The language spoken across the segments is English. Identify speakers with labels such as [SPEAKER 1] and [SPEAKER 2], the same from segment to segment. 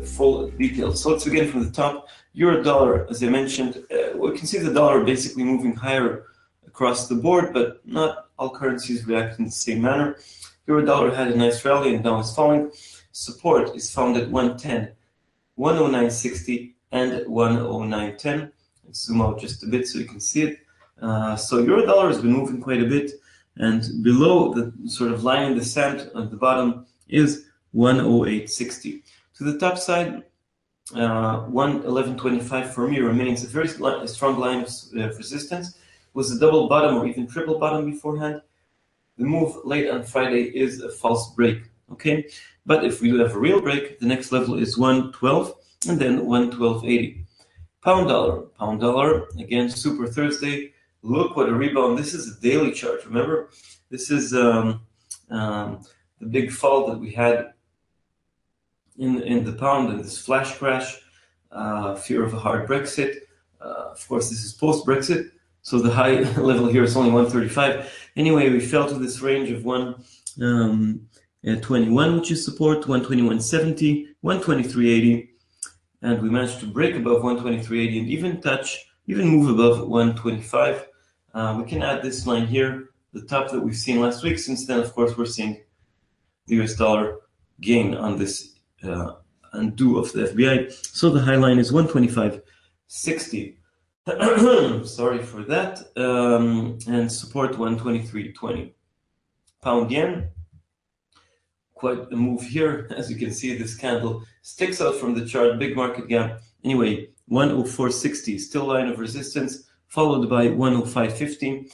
[SPEAKER 1] the full details. So let's begin from the top. Euro dollar, as I mentioned, we can see the dollar basically moving higher across the board, but not all currencies react in the same manner. Euro dollar had a nice rally and now it's falling. Support is found at 110, 109.60, and 109.10. Let's zoom out just a bit so you can see it. So euro dollar has been moving quite a bit, and below the sort of line in the sand at the bottom is 108.60. To the top side, 111.25 for me remains a very strong line of resistance. It was a double bottom or even triple bottom beforehand. The move late on Friday is a false break, okay? But if we do have a real break, the next level is 112 and then 112.80. Pound dollar, again, Super Thursday. Look what a rebound. This is a daily chart, remember? This is the big fall that we had in the pound and this flash crash, fear of a hard Brexit. Of course, this is post-Brexit, so the high level here is only 135. Anyway, we fell to this range of 121, which is support, 121.70, 123.80, and we managed to break above 123.80 and even move above 125. We can add this line here, the top that we've seen last week. Since then, of course, we're seeing the US dollar gain on this undo of the FBI. So the high line is 125.60. Sorry for that. And support 123.20. Pound yen. Quite a move here. As you can see, this candle sticks out from the chart. Big market gap. Anyway, 104.60 still line of resistance, followed by 105.50.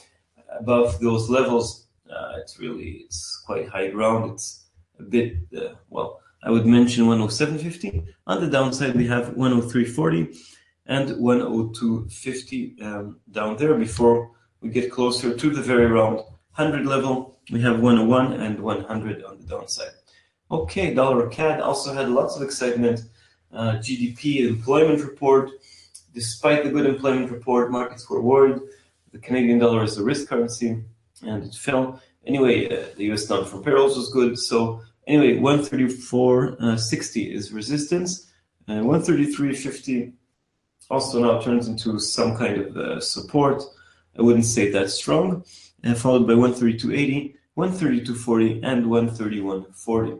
[SPEAKER 1] Above those levels, it's quite high ground. It's a bit I would mention 107.50. On the downside, we have 103.40 and 102.50 down there. Before we get closer to the very round 100 level, we have 101 and 100 on the downside. Okay, dollar CAD also had lots of excitement. GDP employment report. Despite the good employment report, markets were worried. The Canadian dollar is a risk currency, and it fell. Anyway, the US non-farm payrolls was good. So anyway, 134.60 is resistance. 133.50 also now turns into some kind of support. I wouldn't say that's strong. Followed by 132.80, 132.40, and 131.40.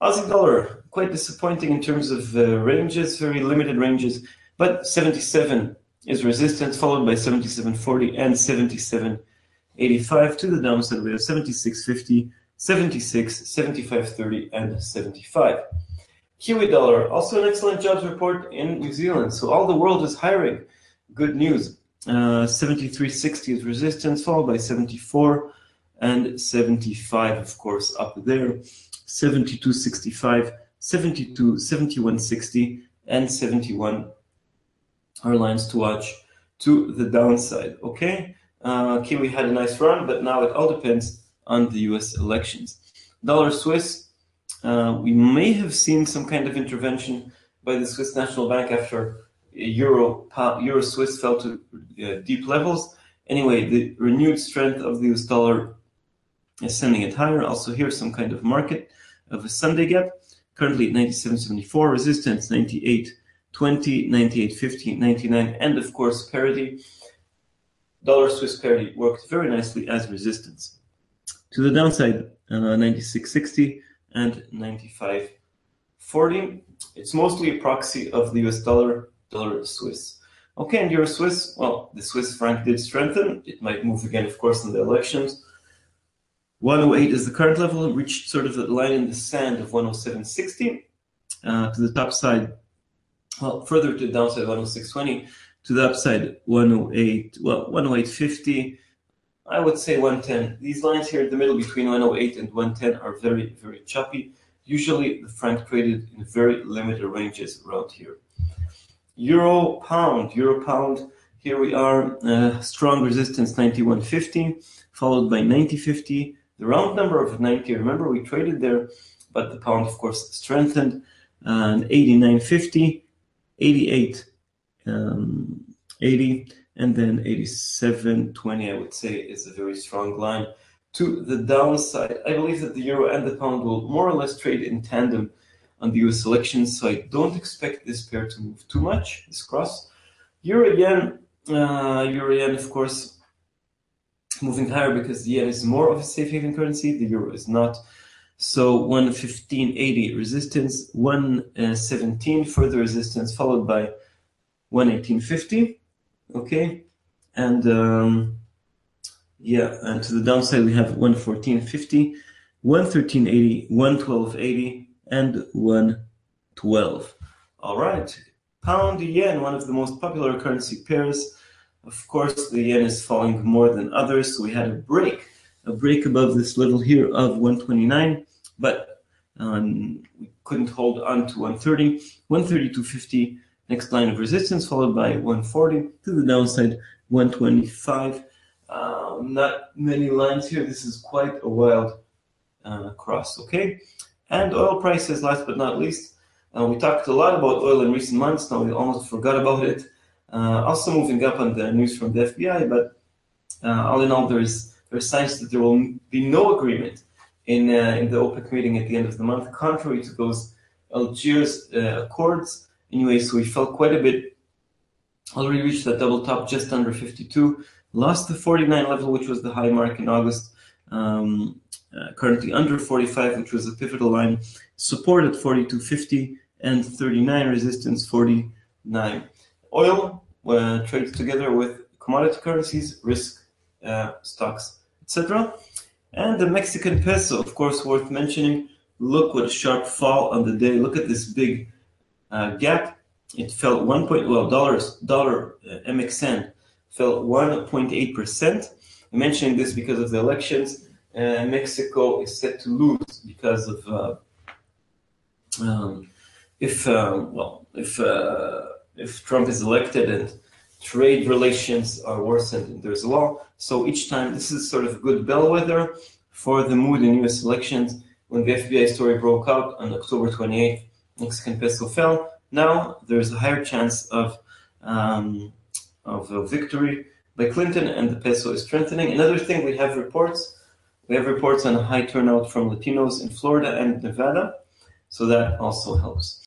[SPEAKER 1] Aussie dollar, quite disappointing in terms of ranges, very limited ranges, but 77 is resistance, followed by 77.40 and 77.85. To the downside, we have 76.50, 76, 75.30, and 75. Kiwi dollar, also an excellent jobs report in New Zealand. So all the world is hiring. Good news. 73.60 is resistance, followed by 74 and 75, of course, up there. 72.65, 72, 71.60, and 71 are lines to watch to the downside. Okay, Kiwi had a nice run, but now it all depends on the US elections. Dollar Swiss, we may have seen some kind of intervention by the Swiss National Bank after Euro Swiss fell to deep levels. Anyway, the renewed strength of the US dollar is sending it higher. Also here, some kind of market of a Sunday gap. Currently at 97.74, resistance 98.20, 98.50, 99, and of course parity. Dollar Swiss parity worked very nicely as resistance. To the downside, 96.60 and 95.40. It's mostly a proxy of the US dollar, dollar Swiss. Okay, and Euro Swiss, well, the Swiss franc did strengthen. It might move again, of course, in the elections. 108 is the current level, reached sort of the line in the sand of 107.60. To the top side, well, further to the downside, 106.20. To the upside, 108, well, 108.50. I would say 110. These lines here in the middle between 108 and 110 are very, very choppy. Usually the franc traded in very limited ranges around here. Euro pound. Here we are, strong resistance 91.50, followed by 90.50. The round number of 90, remember we traded there, but the pound, of course, strengthened. And 89.50, 88, 80, and then 87.20, I would say, is a very strong line. To the downside, I believe that the euro and the pound will more or less trade in tandem on the US elections, so I don't expect this pair to move too much, this cross. Euro yen, of course, moving higher because the yen is more of a safe haven currency, the euro is not. So 115.80 resistance, 117 further resistance, followed by 118.50. Okay, and and to the downside we have 114.50, 113.80, 112.80, and 112. All right, pound yen, one of the most popular currency pairs. Of course, the yen is falling more than others, so we had a break above this level here of 129, but we couldn't hold on to 130, 132.50. Next line of resistance, followed by 140 to the downside, 125. Not many lines here. This is quite a wild cross, okay? And oil prices, last but not least. We talked a lot about oil in recent months. Now we almost forgot about it. Also moving up on the news from the FBI, but all in all, there's signs that there will be no agreement in the OPEC meeting at the end of the month, contrary to those Algiers accords. Anyway, so we fell quite a bit, already reached that double top just under 52, lost the 49 level, which was the high mark in August, currently under 45, which was a pivotal line, support at 42.50, and 39, resistance 49. Oil trades together with commodity currencies, risk, stocks, etc. And the Mexican peso, of course, worth mentioning. Look what a sharp fall on the day. Look at this big gap. It fell dollar MXN fell 1.8%. I'm mentioning this because of the elections. Mexico is set to lose because of if Trump is elected and trade relations are worsened and there's a law. So each time, this is sort of a good bellwether for the mood in U.S. elections. When the FBI story broke out on October 28th, Mexican peso fell. Now there's a higher chance of a victory by Clinton, and the peso is strengthening. Another thing, we have reports on a high turnout from Latinos in Florida and Nevada, so that also helps.